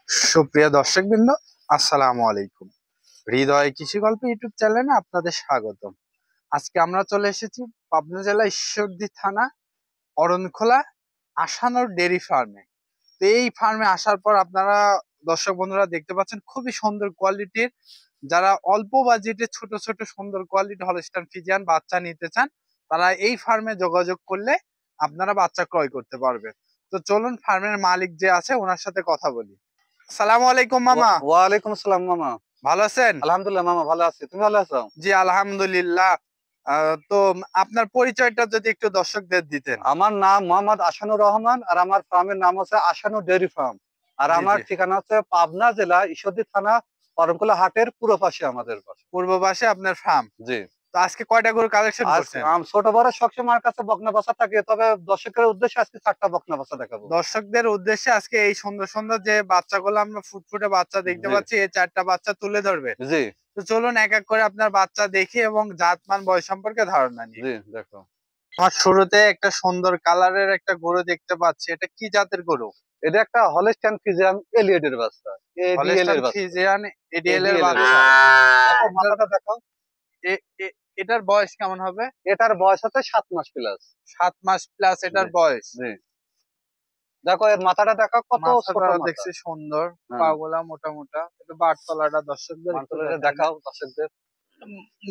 সুপ্রিয় দর্শকবৃন্দ, আসসালামু আলাইকুম। হৃদয় কৃষি গল্প ইউটিউব চ্যানেলে আপনাদের স্বাগতম। আজকে আমরা চলে এসেছি পাবনা জেলা ঈশ্বরদী থানা অরণখোলা আসানোর ডেরি ফার্মে। তো এই ফার্মে আসার পর আপনারা দর্শক বন্ধুরা দেখতে পাচ্ছেন খুবই সুন্দর কোয়ালিটির, যারা অল্প বাজেটে ছোট ছোট সুন্দর কোয়ালিটি হলস্টাইন ফ্রিজিয়ান বাচ্চা নিতে চান তারা এই ফার্মে যোগাযোগ করলে আপনারা বাচ্চা ক্রয় করতে পারবেন। তো চলুন ফার্মের মালিক যে আছে ওনার সাথে কথা বলি। সালামু আলাইকুম মামা। ওয়ালাইকুম আসসালাম মামা। ভালো আছেন? আলহামদুলিল্লাহ মামা, ভালো আছি। তুমি ভালো আছো? জি আলহামদুলিল্লাহ। তো আপনার পরিচয়টা যদি একটু দর্শকদের দিতেন। আমার নাম মোহাম্মদ আসানুর রহমান, আর আমার ফার্মের নাম হচ্ছে আসানু ডেয়ারি ফার্ম। আর জি আমার জি, ঠিকানা হচ্ছে পাবনা জেলা ঈশ্বরদী থানা অরণখোলা হাটের পূর্ব পাশে আমাদের পাশে। পূর্ব পাশে আপনার ফার্ম। জি। তো আজকে কয়টা গরু কালেকশন আজ করছেন? ছোট বড় সবসময় আমার কাছে বকনা বাচ্চা থাকে, তবে দর্শকের উদ্দেশ্যে আজকে 4টা বকনা বাচ্চা দেখাবো। দর্শকদের উদ্দেশ্যে আজকে এই সুন্দর সুন্দর যে বাচ্চাগুলো আমরা ফুটফুটে বাচ্চা দেখতে জি পাচ্ছি, এই 4টা বাচ্চা তুলে ধরবে। জি তো চলুন এক এক করে আপনার বাচ্চা দেখি এবং জাতমান বয়স সম্পর্কে ধারণা নিই। জি দেখো। আমার শুরুতে একটা সুন্দর কালারের একটা গরু দেখতে পাচ্ছি, এটা কি জাতের গরু? এটা একটা হলস্টাইন ফ্রিজিয়ান এলিয়েড এর বাচ্চা, এডিএল হলস্টাইন এর বাচ্চা। ফ্রিজিয়ান এডিএল এর এডিএল এর বাচ্চা। বাচ্চা। দেখো এটার মাথাটা দেখো। এটার বয়স কেমন হবে? এটার বয়স হচ্ছে 7 মাস প্লাস। 7 মাস প্লাস এটার জি বয়স। জি দেখো এর মাথাটা দেখো, কত ছোট মাথাটা মাথা। দেখছি সুন্দর, হ্যাঁ, পাগুলা মোটা মোটা, একটু বাটতলাটা দর্শকদের একটু মাংসটা দেখান। দেখাও দর্শকদের।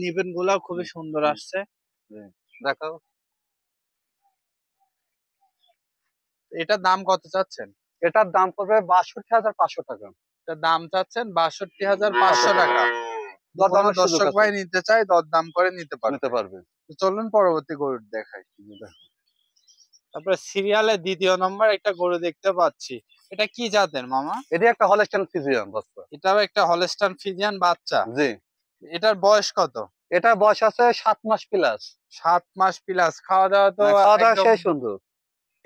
নিবেন গুলা খুবই হুম, সুন্দর হুম, আসছে। জি, দেখাও। এটার দাম কত চাচ্ছেন? এটার দাম পড়বে 62,500 টাকা। এটার দাম চাচ্ছেন 62,500 500 টাকা। টাকা। কোনো দরদামের সুযোগ দর্শক আছে, ভাই নিতে চাই দরদাম করে নিতে নিতে পারবে। পারবে। তো চলুন পরবর্তী গরু দেখাই। দেখো। তারপরে সিরিয়ালে দ্বিতীয় নম্বর একটা গরু দেখতে পাচ্ছি, এটা কি জাতের মামা? এটি একটা হলস্টাইন ফ্রিজিয়ান বাচ্চা। এটাও একটা হলস্টাইন ফ্রিজিয়ান বাচ্চা। জি। এটার বয়স কত? এটার বয়স আছে 7 মাস প্লাস। 7 মাস প্লাস। খাওয়া দাওয়া তো খাওয়া দাওয়া একদম। সেই সুন্দর।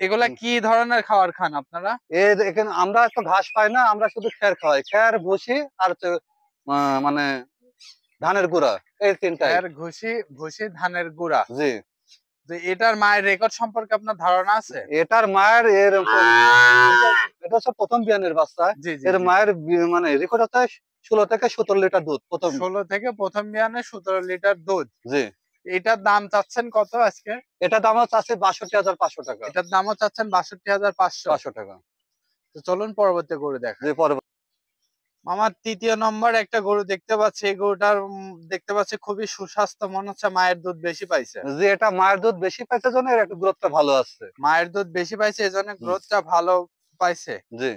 এগুলা হুম, কি ধরনের খাবার খান আপনারা? এর এখানে আমরা তো ঘাস পাই না, আমরা শুধু খ্যার খাওয়াই, খ্যার ভুসি আর হচ্ছে মানে ধানের গুঁড়া, এই তিনটাই। এর ভুসি ধানের গুঁড়া। জি। তো এটার মায়ের রেকর্ড সম্পর্কে আপনার ধারণা আছে? এটার মায়ের এটা হচ্ছে প্রথম বিয়ানের বাচ্চা। জি জি এর জি জি। মায়ের মানে রেকর্ড হচ্ছে 16 থেকে 17 লিটার দুধ প্রথম। 16 থেকে প্রথম বিয়ানে 17 লিটার দুধ। জি। এটার দাম চাচ্ছেন কত আজকে? এটার দাম হচ্ছে 62,500 টাকা। এটার দামও চাচ্ছেন 62,500। 500 টাকা। তো চলুন পরবর্তী গরু জি দেখাই। পরে। আমার তৃতীয় নম্বর একটা গরু দেখতে পাচ্ছি, এই গরুটার দেখতে পাচ্ছি খুবই সুস্বাস্থ্য, মনে হচ্ছে মায়ের দুধ বেশি পাইছে। যে এটা মায়ের দুধ বেশি পাইছে জন্য এর একটু গ্রোথটা ভালো আছে। মায়ের দুধ বেশি পাইছে এজন্য হুম, গ্রোথটা ভালো পাইছে। জি।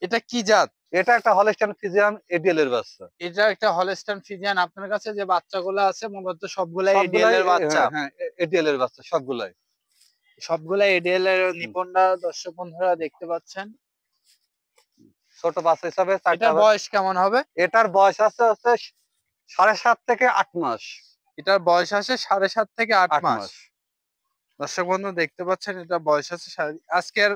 এটা কি জাত? এটা একটা হলস্টাইন ফ্রিজিয়ান এডিএল এর বাচ্চা। এটা একটা হলস্টাইন ফ্রিজিয়ান। আপনার কাছে যে বাচ্চাগুলো আছে মূলত সবগুলাই এডিএল সবগুলাই এর বাচ্চা। হ্যাঁ হ্যাঁ এডিএল এর বাচ্চা সবগুলাই। সবগুলাই এডিএল এর হুম, নিপুণরা দর্শক বন্ধুরা দেখতে পাচ্ছেন। ছোট বাচ্চা হিসাবে 4টা। এটার বয়স কেমন হবে? এটার বয়স আছে হচ্ছে 7.5 থেকে 8 মাস। এটার বয়স আছে 7.5 থেকে 8 8 মাস। মাস। দর্শক বন্ধু দেখতে পাচ্ছেন এটা বয়স আছে আজকের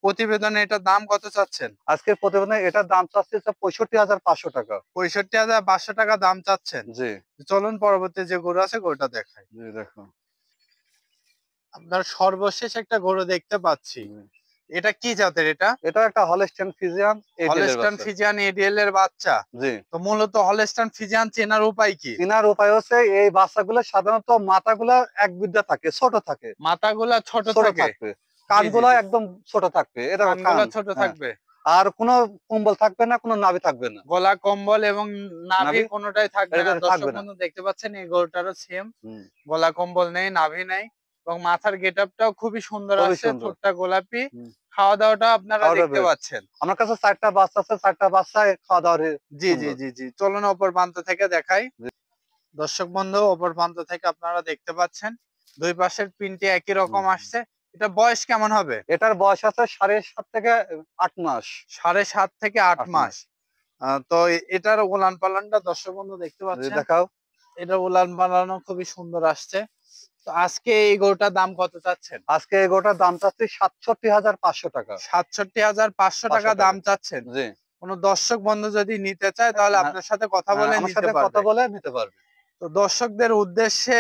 প্রতিবেদনে এটার দাম কত চাচ্ছেন? আজকের প্রতিবেদনে এটার দাম চাচ্ছে 65,500 টাকা। 65,500 টাকা দাম চাচ্ছেন। জি চলুন পরবর্তী যে গরু আছে গরুটা দেখাই। জি দেখো। আপনার সর্বশেষ একটা গরু দেখতে পাচ্ছি, জি। এটা কি জাতের? এটা এটা একটা হলস্টাইন ফ্রিজিয়ান এডিএল এর হলস্টাইন বাচ্চা। ফ্রিজিয়ান এডিএল এর বাচ্চা। জি। তো মূলত হলস্টাইন ফ্রিজিয়ান চেনার উপায় কি? চিনার উপায় হচ্ছে এই বাচ্চাগুলো সাধারণত মাথাগুলো এক বিদ্যা থাকে, ছোট থাকে। মাথাগুলা ছোট ছোট থাকে। থাকবে। জি জি কানগুলো জি। একদম ছোট থাকবে। এটা কান। কানগুলা ছোট হ্যাঁ। থাকবে। আর কোনো কম্বল থাকবে না, কোনো নাভি থাকবে না। গলা কম্বল এবং নাভি নাভি কোনোটাই থাকবে এটা না। দর্শক থাকবে না। বন্ধু দেখতে পাচ্ছেন এই গরুটারও সেম। হুম, গলা কম্বল নেই, নাভি নেই এবং মাথার গেটআপটাও খুবই সুন্দর খুবই আসছে, সুন্দর। ঠোঁটটা গোলাপি। হুম, খাওয়া দাওয়াটা আপনারা খাওয়া দেখতে দাওয়া। পাচ্ছেন। আমার কাছে 4টা বাচ্চা আছে, 4টা বাচ্চা খাওয়া দাওয়ার জি জি সুন্দর। জি জি। চলুন অপর প্রান্ত থেকে দেখাই। জি দর্শক বন্ধু অপর প্রান্ত থেকে আপনারা দেখতে পাচ্ছেন দুই পাশের পিনটি একই রকম হুম। আসছে। এটা বয়স কেমন হবে? এটার বয়স আছে 7.5 থেকে 8 মাস। 7.5 থেকে 8 8 মাস। মাস। তো এটার উলান পালানটা দর্শক বন্ধু দেখতে জি পাচ্ছেন। দেখাও। এটা উলান পালানো খুবই সুন্দর আসছে। তো আজকে এই গরুটার দাম কত চাচ্ছেন? আজকে এই গোটার দাম চাচ্ছি 67,500 টাকা। ৬৭,৫০০ টাকা 500 টাকা। দাম চাচ্ছেন। জি। কোন দর্শক বন্ধু যদি নিতে চায় তাহলে হ্যাঁ, আপনার সাথে কথা বলে আমার নিতে সাথে কথা পারবে। বলে নিতে পারবে। তো দর্শকদের উদ্দেশ্যে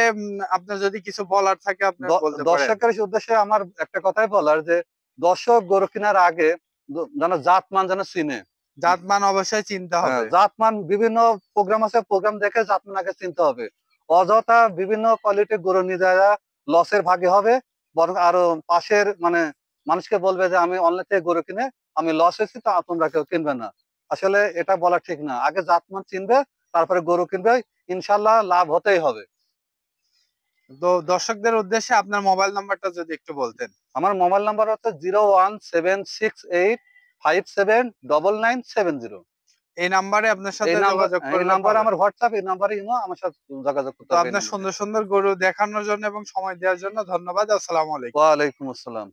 আপনার যদি কিছু বলার থাকে আপনি বলতে পারেন। দর্শকের উদ্দেশ্যে আমার একটা কথাই বলার যে দর্শক গরু কেনার আগে যেন জাত মান যেন চিনে। জাতমান অবশ্যই চিনতে হবে। জাতমান বিভিন্ন প্রোগ্রাম আছে, প্রোগ্রাম দেখে জাতমান আগে চিনতে হবে। অযথা বিভিন্ন কোয়ালিটির গরু নিয়ে যারা লসের ভাগে হবে, বরং আরো পাশের মানে মানুষকে বলবে যে আমি অনলাইন থেকে গরু কিনে আমি লস হয়েছি, তা তোমরা কেউ কিনবে না। আসলে এটা বলা ঠিক না। আগে জাতমান চিনবে, তারপরে গরু কিনবে, ইনশাল্লাহ লাভ হতেই হবে। তো দর্শকদের উদ্দেশ্যে আপনার মোবাইল নাম্বারটা যদি একটু বলতেন। আমার মোবাইল নাম্বার হচ্ছে 01768579970। এই নাম্বারে আপনার সাথে যোগাযোগ এই করলে নাম্বারে পাবেন। আমার হোয়াটসঅ্যাপ, এই নাম্বারে ইমো, আমার সাথে যোগাযোগ করতে তো হবে এই আপনার নাম্বারে। সুন্দর সুন্দর গরু দেখানোর জন্য এবং সময় দেওয়ার জন্য ধন্যবাদ। আসসালামু আলাইকুম। ওয়ালাইকুম আসসালাম।